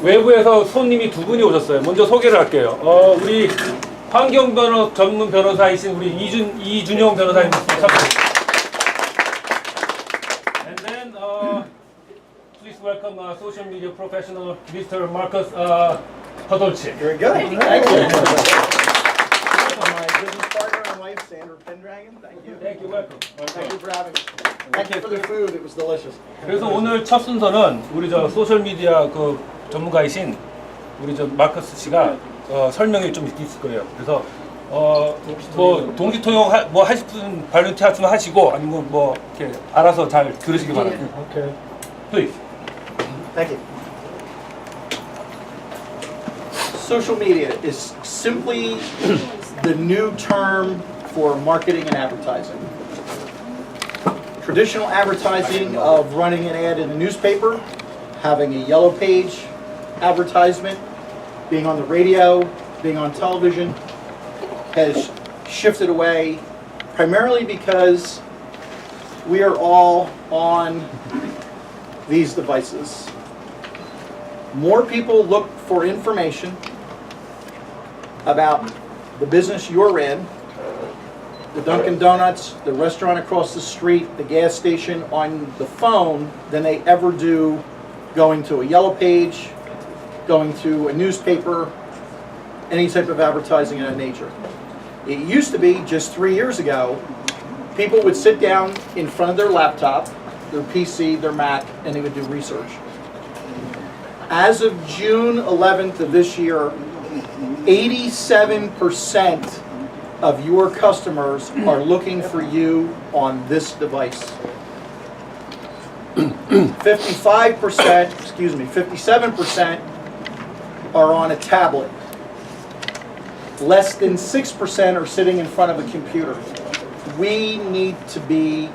외부에서 손님이 두 분이 오셨어요. 먼저 소개를 할게요. 우리 환경 전문 변호사이신 우리 이준영 변호사님. And then please welcome social media professional Mr. Marcus Podolce. Very good. Thank you. My business partner and wife, Sandra Pendragon. Thank you. Thank you. Welcome. Thank you for having me. Thank you for the food. It was delicious. 그래서 오늘 첫 순서는 우리 저 소셜 미디어 그 전문가이신 우리 저 마커스 씨가 설명이 좀 있을 거예요. 그래서 뭐 동시 통역 뭐 하실 분 발렌티 하시면 하시고 아니면 뭐 이렇게 알아서 잘 들으시기 바랍니다. Okay. Please. Thank you. Social media is simply the new term for marketing and advertising. Traditional advertising of running an ad in a newspaper, having a yellow page advertisement, being on the radio, being on television, has shifted away primarily because we are all on these devices. More people look for information about the business you're in, the Dunkin' Donuts, the restaurant across the street, the gas station, on the phone than they ever do going to a yellow page, going to a newspaper, any type of advertising of that nature. It used to be, just 3 years ago, people would sit down in front of their laptop, their PC, their Mac, and they would do research. As of June 11th of this year, 87% of your customers are looking for you on this device. 57% are on a tablet. Less than 6% are sitting in front of a computer. We need to be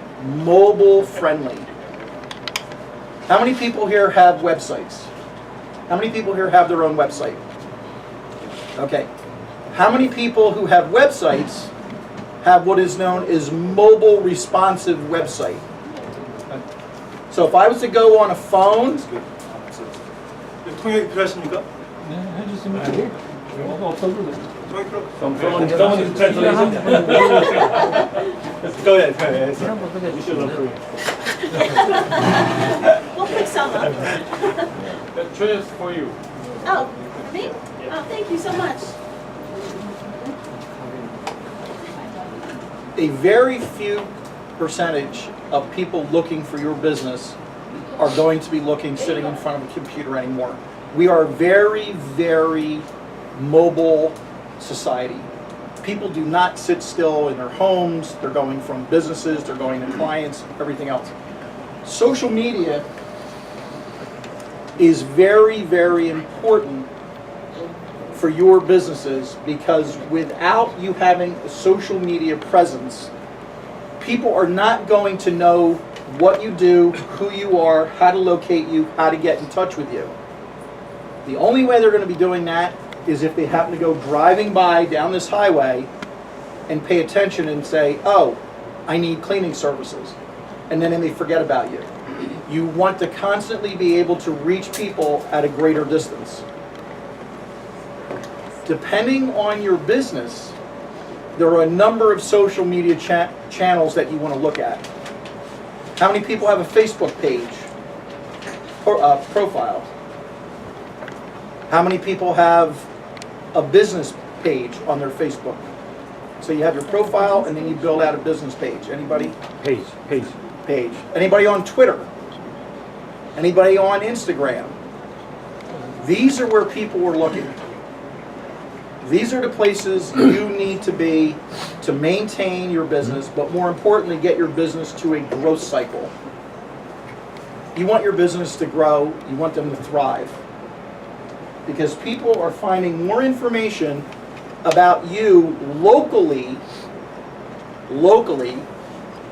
mobile friendly. How many people here have websites? How many people here have their own website? Okay. How many people who have websites have what is known as mobile responsive website? So if I was to go on a phone, 통역이 필요하십니까? 네, 해주시면 되고. 없어도 돼. Someone is translation. Go ahead. We'll pick some up. The choice for you. Oh, me? Oh, thank you so much. a very few percentage of people looking for your business are going to be looking sitting in front of a computer anymore. We are a very, very mobile society. People do not sit still in their homes. They're going from businesses, they're going to clients, everything else. Social media is very, very important for your businesses, because without you having a social media presence, people are not going to know what you do, who you are, how to locate you, how to get in touch with you. The only way they're going to be doing that is if they happen to go driving by down this highway and pay attention and say, oh, I need cleaning services. And then they forget about you. You want to constantly be able to reach people at a greater distance. Depending on your business, there are a number of social media channels that you want to look at. How many people have a Facebook page or profile? How many people have a business page on their Facebook? So you have your profile and then you build out a business page. Anybody? Page. Page. Anybody on Twitter? Anybody on Instagram? These are where people are looking. These are the places you need to be to maintain your business, but more importantly, get your business to a growth cycle. You want your business to grow, you want them to thrive. Because people are finding more information about you locally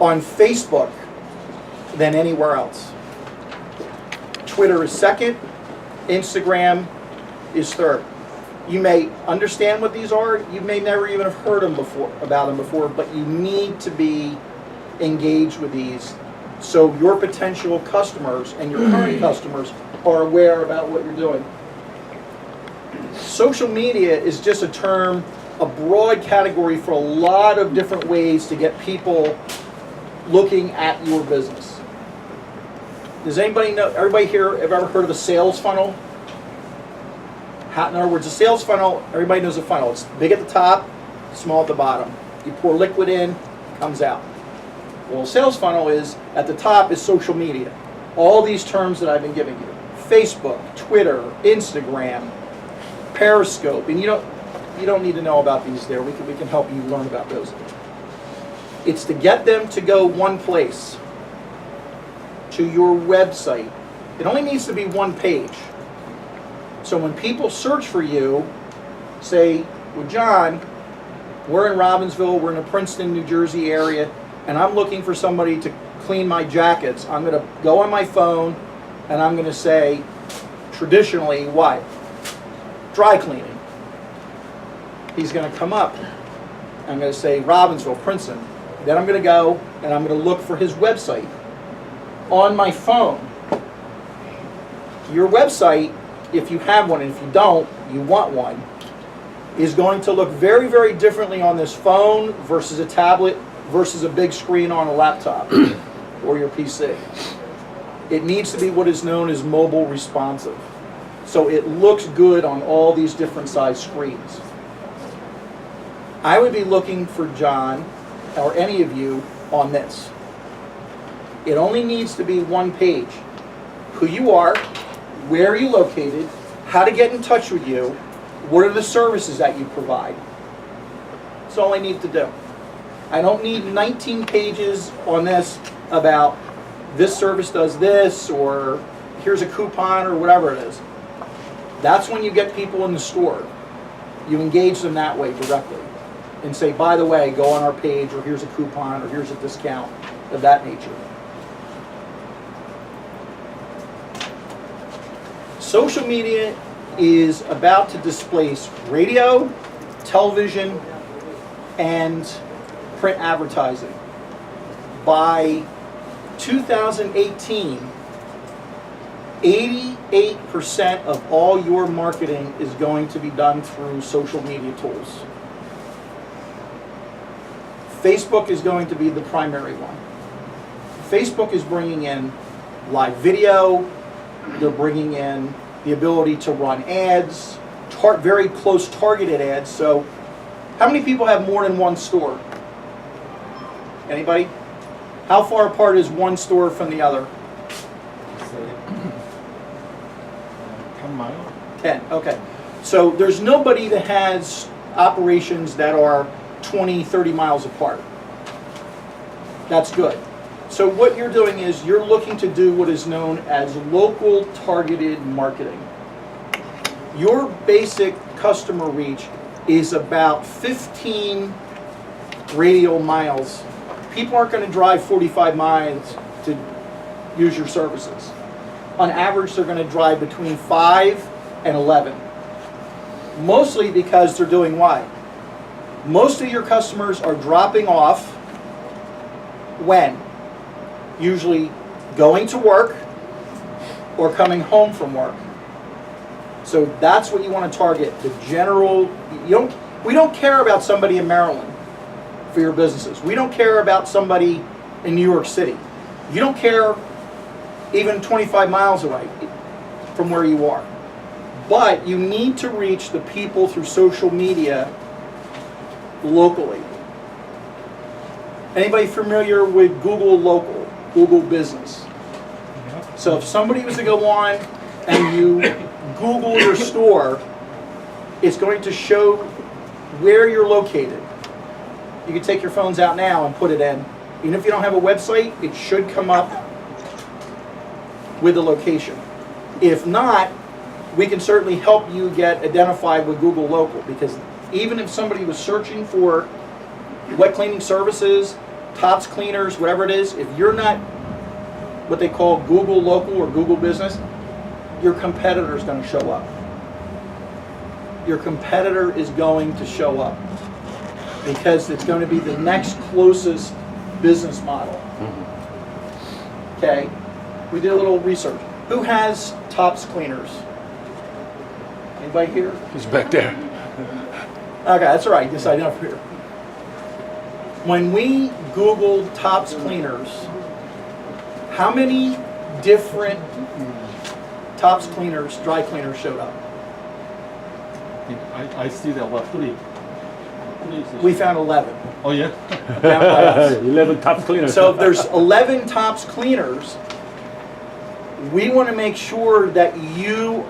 on Facebook than anywhere else. Twitter is second, Instagram is third. You may understand what these are, you may never even have heard about them before, but you need to be engaged with these so your potential customers and your current customers are aware about what you're doing. Social media is just a term, a broad category for a lot of different ways to get people looking at your business. Does anybody know, everybody here have ever heard of a sales funnel? In other words, a sales funnel, everybody knows a funnel. It's big at the top, small at the bottom. You pour liquid in, it comes out. Well, a sales funnel is, at the top is social media. All these terms that I've been giving you. Facebook, Twitter, Instagram, Periscope, and you don't need to know about these there. We can help you learn about those. It's to get them to go one place, to your website. It only needs to be one page. So when people search for you, say, well, John, we're in Robbinsville, we're in the Princeton, New Jersey area, and I'm looking for somebody to clean my jackets. I'm going to go on my phone and I'm going to say, traditionally, what? Dry cleaning. He's going to come up. I'm going to say Robbinsville, Princeton. Then I'm going to go and I'm going to look for his website on my phone. Your website, if you have one, and if you don't, you want one, is going to look very, very differently on this phone versus a tablet versus a big screen on a laptop or your PC. It needs to be what is known as mobile responsive. So it looks good on all these different size screens. I would be looking for John or any of you on this. It only needs to be one page. Who you are, where you're located, how to get in touch with you, what are the services that you provide. That's all I need to do. I don't need 19 pages on this about this service does this, or here's a coupon, or whatever it is. That's when you get people in the store. You engage them that way directly and say, by the way, go on our page, or here's a coupon, or here's a discount, of that nature. Social media is about to displace radio, television, and print advertising. By 2018, 88% of all your marketing is going to be done through social media tools. Facebook is going to be the primary one. Facebook is bringing in live video, they're bringing in the ability to run ads, very close targeted ads. So how many people have more than one store? Anybody? How far apart is one store from the other? 10 miles. 10, okay. So there's nobody that has operations that are 20, 30 miles apart. That's good. So what you're doing is you're looking to do what is known as local targeted marketing. Your basic customer reach is about 15 radial miles. People aren't going to drive 45 miles to use your services. On average, they're going to drive between 5 and 11. Mostly because they're doing what? Most of your customers are dropping off when? Usually going to work or coming home from work. So that's what you want to target. The general, we don't care about somebody in Maryland for your businesses. We don't care about somebody in New York City. You don't care even 25 miles away from where you are. But you need to reach the people through social media locally. Anybody familiar with Google Local, Google Business? So if somebody was to go on and you Google your store, it's going to show where you're located. You can take your phones out now and put it in. Even if you don't have a website, it should come up with the location. If not, we can certainly help you get identified with Google Local, because even if somebody was searching for wet cleaning services, tops cleaners, whatever it is, if you're not what they call Google Local or Google Business, your competitor is going to show up. Your competitor is going to show up because it's going to be the next closest business model. Okay, we did a little research. Who has Tops cleaners? Anybody here? He's back there. Okay, that's all right. Yes, I know here. When we Googled Tops cleaners, how many different Tops cleaners, dry cleaners showed up? I see there were three. We found 11. Oh yeah. Found by us. 11 top cleaners. So if there's 11 Tops cleaners, we want to make sure that you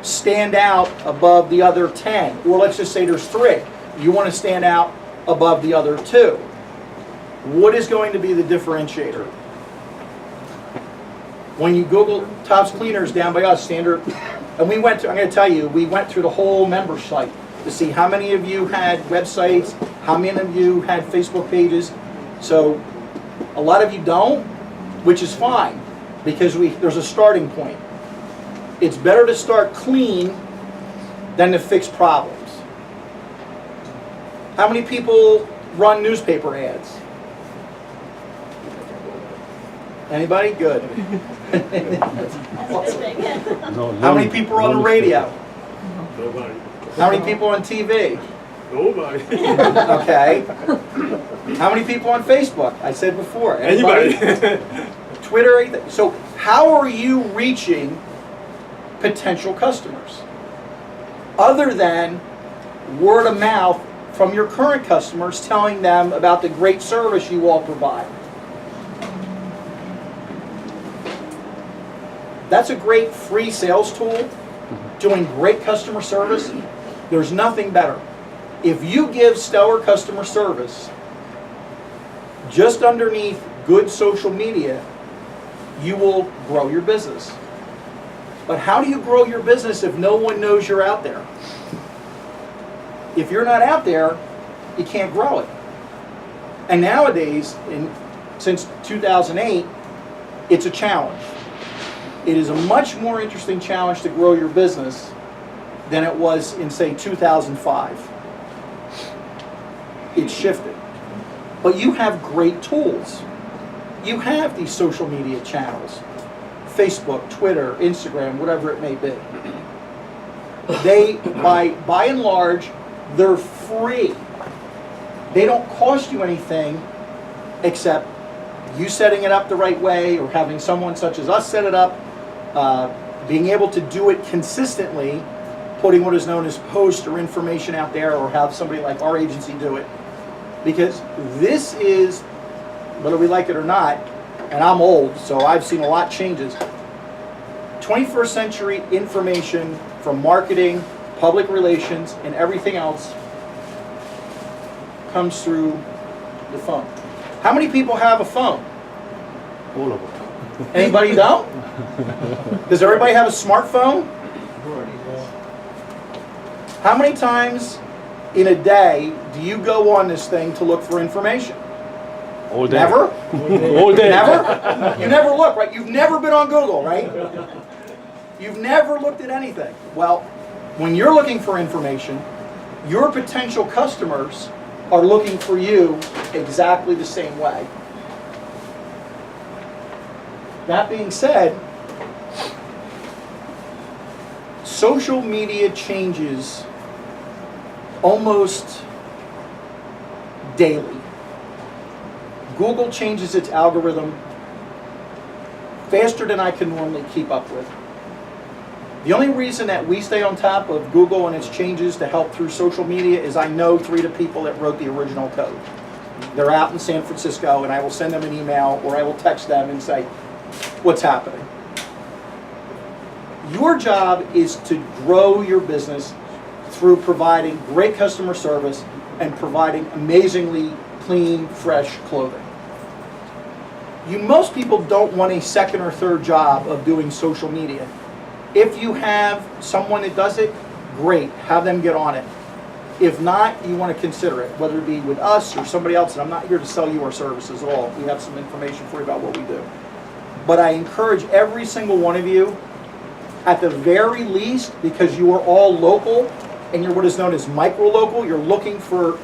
stand out above the other 10. Or let's just say there's 3. You want to stand out above the other 2. What is going to be the differentiator? When you Google Tops cleaners down by us, standard, and we went to, I'm going to tell you, we went through the whole member site to see how many of you had websites, how many of you had Facebook pages. So a lot of you don't, which is fine, because there's a starting point. It's better to start clean than to fix problems. How many people run newspaper ads? Anybody? Good. That's a good thing. How many people are on the radio? Nobody. How many people on TV? Nobody. Okay. How many people on Facebook? I said before. Anybody. Twitter, anything. So how are you reaching potential customers? Other than word of mouth from your current customers telling them about the great service you all provide. That's a great free sales tool, doing great customer service. There's nothing better. If you give stellar customer service, just underneath good social media, you will grow your business. But how do you grow your business if no one knows you're out there? If you're not out there, you can't grow it. And nowadays, since 2008, it's a challenge. It is a much more interesting challenge to grow your business than it was in, say, 2005. It's shifted. But you have great tools. You have these social media channels. Facebook, Twitter, Instagram, whatever it may be. They, by and large, they're free. They don't cost you anything except you setting it up the right way or having someone such as us set it up, being able to do it consistently, putting what is known as post or information out there, or have somebody like our agency do it. Because this is, whether we like it or not, and I'm old, so I've seen a lot of changes. 21st century information from marketing, public relations, and everything else comes through the phone. How many people have a phone? All of them. Anybody don't? Does everybody have a smartphone? How many times in a day do you go on this thing to look for information? All day. Never? All day. Never? You never look, right? You've never been on Google, right? You've never looked at anything. Well, when you're looking for information, your potential customers are looking for you exactly the same way. That being said, social media changes almost daily. Google changes its algorithm faster than I can normally keep up with. The only reason that we stay on top of Google and its changes to help through social media is I know 3 of the people that wrote the original code. They're out in San Francisco, and I will send them an email or I will text them and say, what's happening? Your job is to grow your business through providing great customer service and providing amazingly clean, fresh clothing. Most people don't want a second or third job of doing social media. If you have someone that does it, great, have them get on it. If not, you want to consider it, whether it be with us or somebody else. And I'm not here to sell you our services at all. We have some information for you about what we do. But I encourage every single one of you, at the very least, because you are all local and you're what is known as micro-local, you're looking for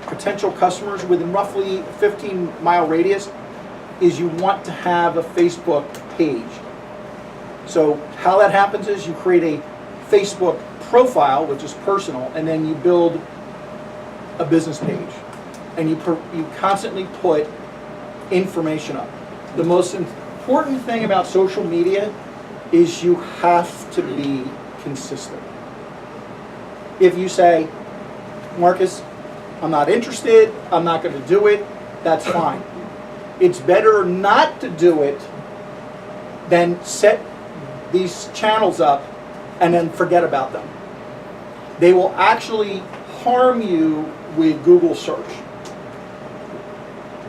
potential customers within roughly 15-mile radius, is you want to have a Facebook page. So how that happens is you create a Facebook profile, which is personal, and then you build a business page. And you constantly put information up. The most important thing about social media is you have to be consistent. If you say, Marcus, I'm not interested, I'm not going to do it, that's fine. It's better not to do it than set these channels up and then forget about them. They will actually harm you with Google search.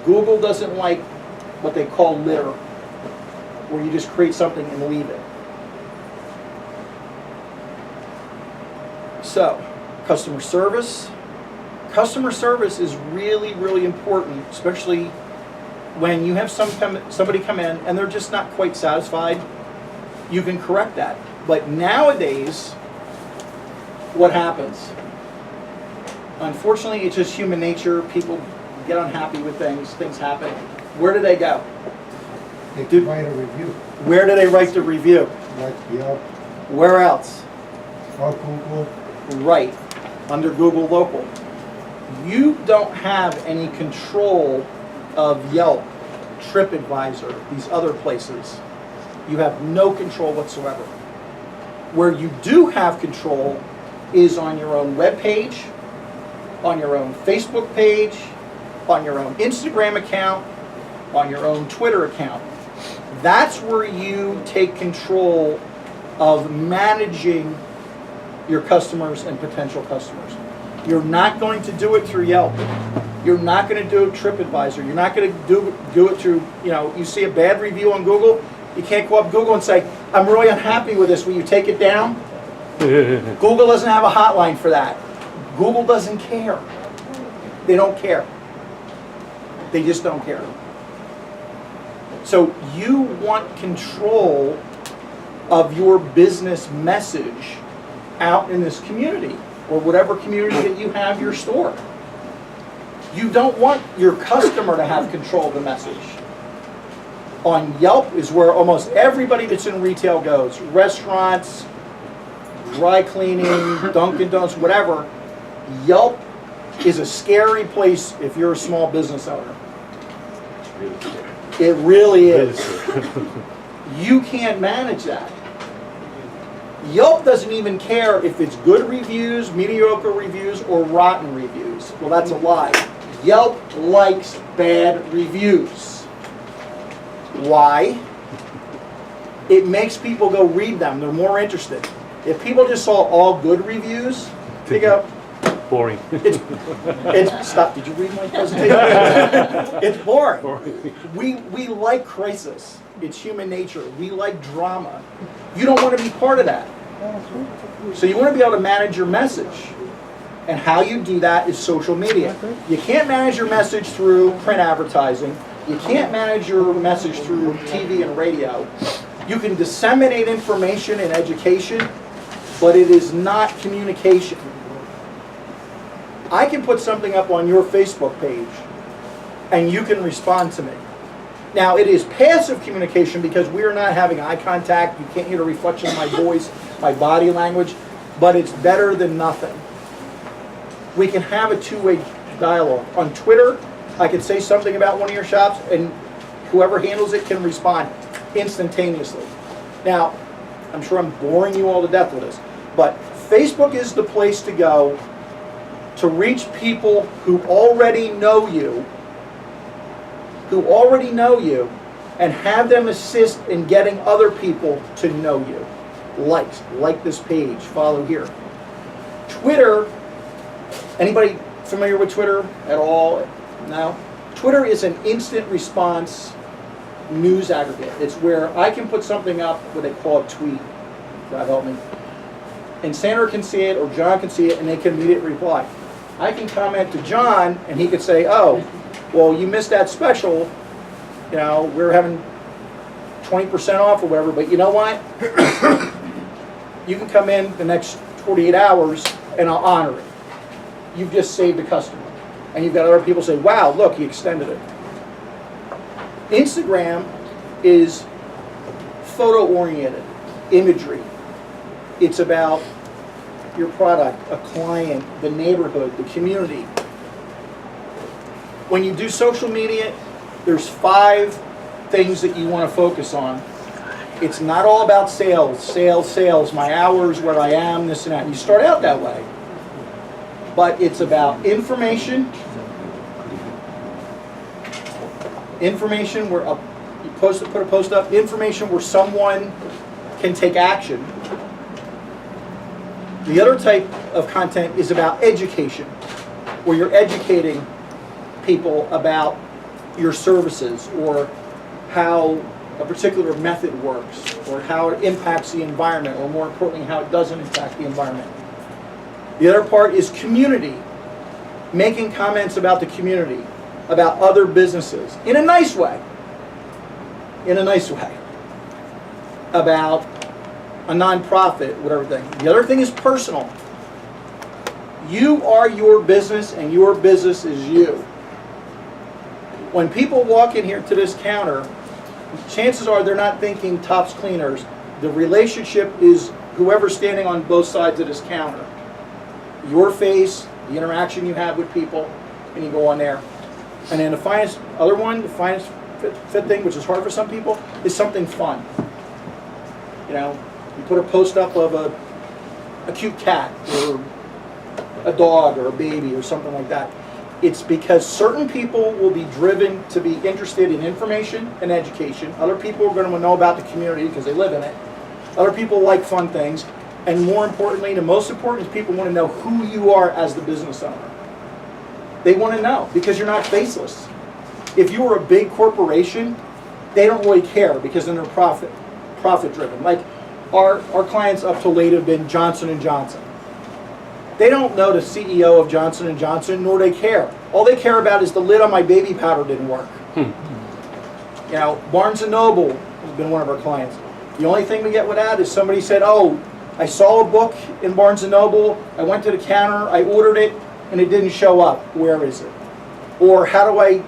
Google doesn't like what they call litter, where you just create something and leave it. So, customer service. Customer service is really, really important, especially when you have somebody come in and they're just not quite satisfied. You can correct that. But nowadays, what happens? Unfortunately, it's just human nature. People get unhappy with things. Things happen. Where do they go? They can write a review, Where do they write the review? like Yelp Where else? or Google. Right, under Google Local. You don't have any control of Yelp, TripAdvisor, these other places. You have no control whatsoever. Where you do have control is on your own web page, on your own Facebook page, on your own Instagram account, on your own Twitter account. That's where you take control of managing your customers and potential customers. You're not going to do it through Yelp. You're not going to do it TripAdvisor. You're not going to do it through, you see a bad review on Google, you can't go up Google and say, I'm really unhappy with this, will you take it down? Google doesn't have a hotline for that. Google doesn't care. They don't care. They just don't care. So you want control of your business message out in this community, or whatever community that you have your store. You don't want your customer to have control of the message. On Yelp is where almost everybody that's in retail goes. Restaurants, dry cleaning, Dunkin' Donuts, whatever. Yelp is a scary place if you're a small business owner. It really is. You can't manage that. Yelp doesn't even care if it's good reviews, mediocre reviews, or rotten reviews. Well, that's a lie. Yelp likes bad reviews. Why? It makes people go read them. They're more interested. If people just saw all good reviews, they go, Boring. it's stop. Did you read my presentation? It's boring. We like crisis. It's human nature. We like drama. You don't want to be part of that. So you want to be able to manage your message. And how you do that is social media. You can't manage your message through print advertising. You can't manage your message through TV and radio. You can disseminate information and education, but it is not communication. I can put something up on your Facebook page, and you can respond to me. Now, it is passive communication because we are not having eye contact. You can't hear the reflection of my voice, my body language, but it's better than nothing. We can have a two-way dialogue. On Twitter, I can say something about one of your shops, and whoever handles it can respond instantaneously. Now, I'm sure I'm boring you all to death with this, but Facebook is the place to go to reach people who already know you, and have them assist in getting other people to know you. Like this page, follow here. Twitter, anybody familiar with Twitter at all? No? Twitter is an instant response news aggregate. It's where I can put something up, what they call a tweet, God help me, and Sandra can see it or John can see it and they can immediately reply. I can comment to John and he could say, oh, well, you missed that special, we're having 20% off or whatever, but you know what? You can come in the next 48 hours and I'll honor it. You've just saved a customer. And you've got other people say, wow, look, he extended it. Instagram is photo-oriented, imagery. It's about your product, a client, the neighborhood, the community. When you do social media, there's 5 things that you want to focus on. It's not all about sales, sales, sales, my hours, where I am, this and that. And you start out that way. But it's about information. Information where you put a post up. Information where someone can take action. The other type of content is about education, where you're educating people about your services or how a particular method works or how it impacts the environment, or more importantly, how it doesn't impact the environment. The other part is community, making comments about the community, about other businesses, in a nice way, about a nonprofit, whatever thing. The other thing is personal. You are your business and your business is you. When people walk in here to this counter, chances are they're not thinking Tops Cleaners. The relationship is whoever's standing on both sides of this counter. Your face, the interaction you have with people, and you go on there. And then the finest fit thing, which is hard for some people, is something fun. You know, you put a post up of a cute cat or a dog or a baby or something like that. It's because certain people will be driven to be interested in information and education. Other people are going to know about the community because they live in it. Other people like fun things. And more importantly, the most important is people want to know who you are as the business owner. They want to know because you're not faceless. If you were a big corporation, they don't really care because then they're profit driven. Like our clients up to late have been Johnson & Johnson. They don't know the CEO of Johnson & Johnson, nor they care. All they care about is the lid on my baby powder didn't work. You know, Barnes & Noble has been one of our clients. The only thing we get with that is somebody said, oh, I saw a book in Barnes & Noble, I went to the counter, I ordered it, and it didn't show up. Where is it? Or how do I,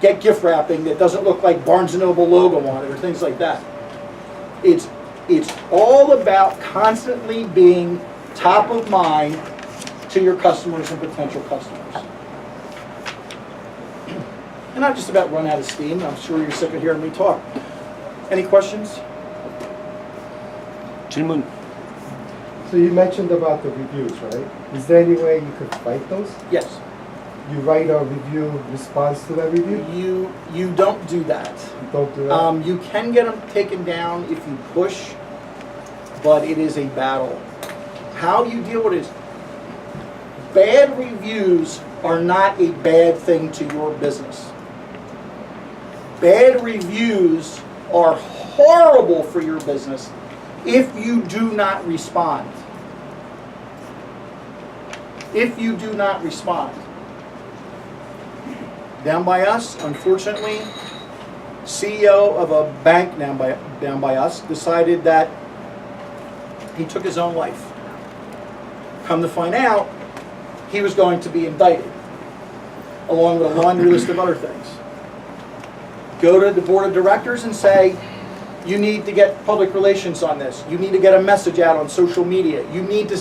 get gift wrapping that doesn't look like Barnes & Noble logo on it, or things like that. It's all about constantly being top of mind to your customers and potential customers. And I've just about run out of steam. I'm sure you're sick of hearing me talk. Any questions? 질문. So you mentioned about the reviews, right? Is there any way you could fight those? Yes. You write a review response to that review? You don't do that. You don't do that? You can get them taken down if you push, but it is a battle. How you deal with it is, bad reviews are not a bad thing to your business. Bad reviews are horrible for your business if you do not respond. If you do not respond. Down by us, unfortunately, CEO of a bank down by us decided that he took his own life. Come to find out, he was going to be indicted, along with a laundry list of other things. Go to the board of directors and say, you need to get public relations on this. You need to get a message out on social media. You need to